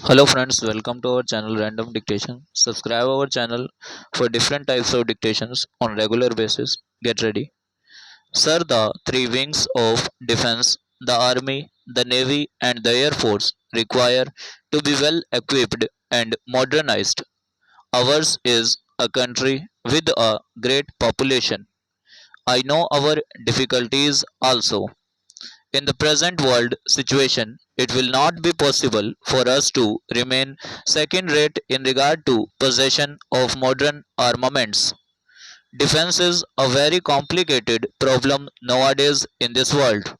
Hello friends, welcome to our channel Random Dictation. Subscribe our channel for different types of dictations on regular basis. Get ready. Sir, the three wings of defense, the army, the navy and the air force require to be well equipped and modernized. Ours is a country with a great population. I know our difficulties also. In the present world situation, it will not be possible for us to remain second rate in regard to possession of modern armaments. Defense is a very complicated problem nowadays in this world.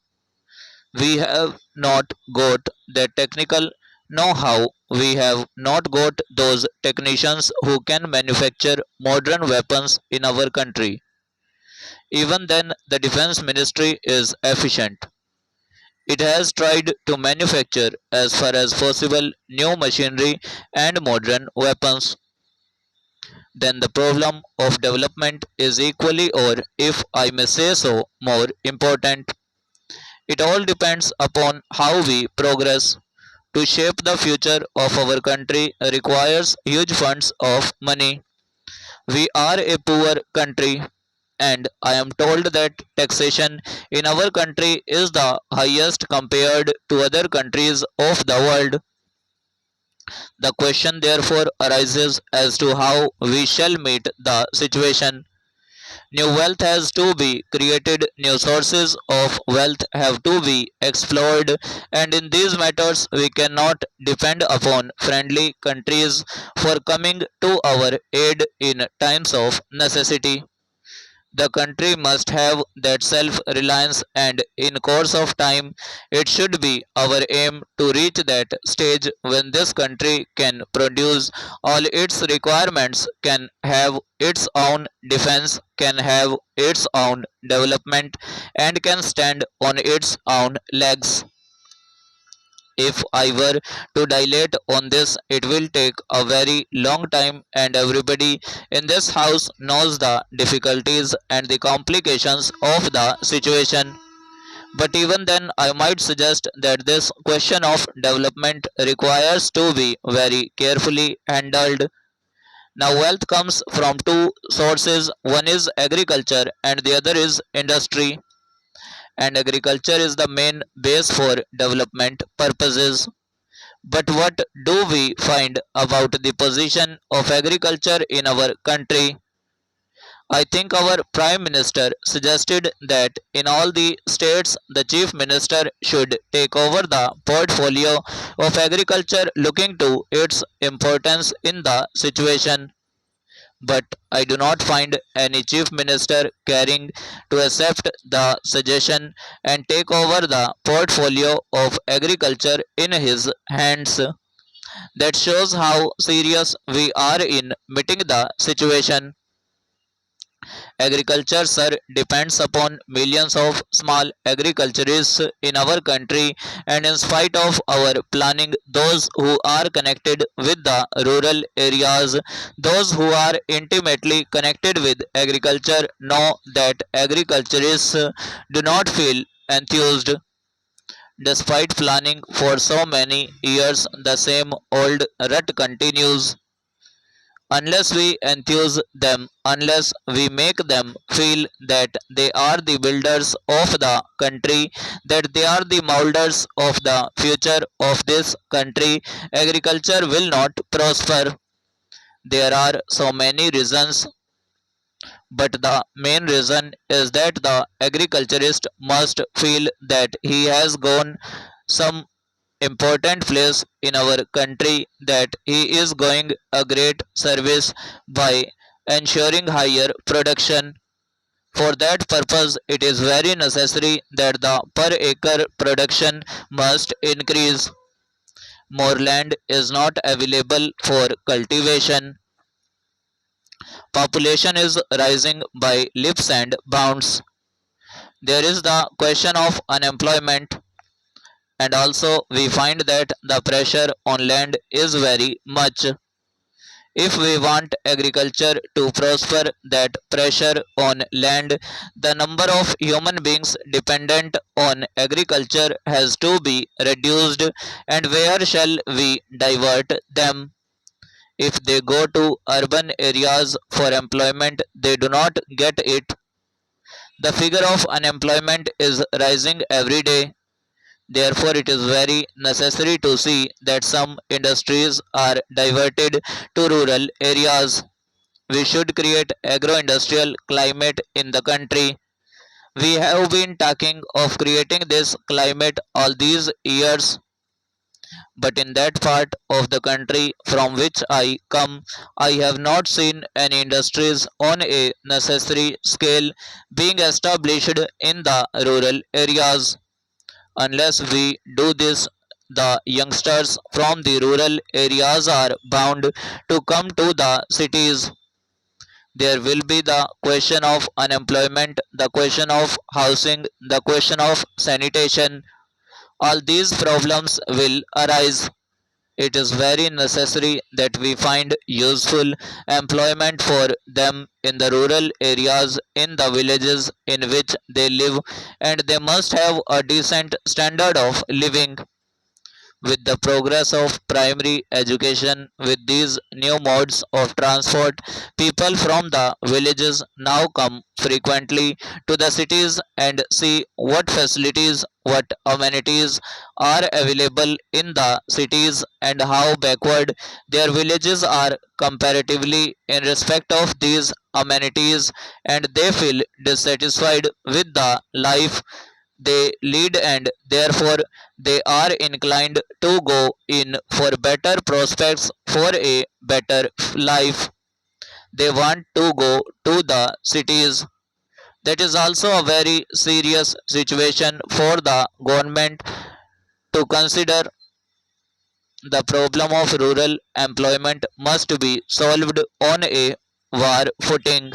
We have not got the technical know how, we have not got those technicians who can manufacture modern weapons in our country. Even then, the defense ministry is efficient. It has tried to manufacture as far as possible new machinery and modern weapons. Then the problem of development is equally, or if I may say so, more important. It all depends upon how we progress. To shape the future of our country requires huge funds of money. We are a poor country, and I am told that taxation in our country is the highest compared to other countries of the world. The question therefore arises as to how we shall meet the situation. New wealth has to be created, new sources of wealth have to be explored, and in these matters we cannot depend upon friendly countries for coming to our aid in times of necessity. The country must have that self-reliance, and in course of time it should be our aim to reach that stage when this country can produce all its requirements, can have its own defense, can have its own development, and can stand on its own legs. If I were to dilate on this, it will take a very long time, and everybody in this house knows the difficulties and the complications of the situation. But even then, I might suggest that this question of development requires to be very carefully handled. Now, wealth comes from two sources, one is agriculture and the other is industry, and agriculture is the main base for development purposes. But what do we find about the position of agriculture in our country? I think our Prime Minister suggested that in all the states the Chief Minister should take over the portfolio of agriculture, looking to its importance in the situation. But I do not find any Chief Minister caring to accept the suggestion and take over the portfolio of agriculture in his hands. That shows how serious we are in meeting the situation. Agriculture, sir, depends upon millions of small agriculturists in our country, and in spite of our planning, those who are connected with the rural areas, those who are intimately connected with agriculture, know that agriculturists do not feel enthused. Despite planning for so many years, the same old rut continues. Unless we enthuse them, unless we make them feel that they are the builders of the country, that they are the molders of the future of this country, agriculture will not prosper. There are so many reasons, but the main reason is that the agriculturist must feel that he has gone some important place in our country, that he is going a great service by ensuring higher production. For that purpose, it is very necessary that the per acre production must increase. More land is not available for cultivation. Population is rising by leaps and bounds. There is the question of unemployment, and also we find that the pressure on land is very much. If we want agriculture to prosper, that pressure on land, the number of human beings dependent on agriculture has to be reduced. And where shall we divert them? If they go to urban areas for employment, they do not get it. The figure of unemployment is rising every day. Therefore, it is very necessary to see that some industries are diverted to rural areas. We should create agro-industrial climate in the country. We have been talking of creating this climate all these years, but in that part of the country from which I come, I have not seen any industries on a necessary scale being established in the rural areas. Unless we do this, the youngsters from the rural areas are bound to come to the cities. There will be the question of unemployment, the question of housing, the question of sanitation. All these problems will arise. It is very necessary that we find useful employment for them in the rural areas, in the villages in which they live, and they must have a decent standard of living. With the progress of primary education, with these new modes of transport, people from the villages now come frequently to the cities and see what facilities, what amenities are available in the cities and how backward their villages are comparatively in respect of these amenities, and they feel dissatisfied with the life they lead, and therefore they are inclined to go in for better prospects, for a better life. They want to go to the cities. That is also a very serious situation for the government to consider. The problem of rural employment must be solved on a war footing.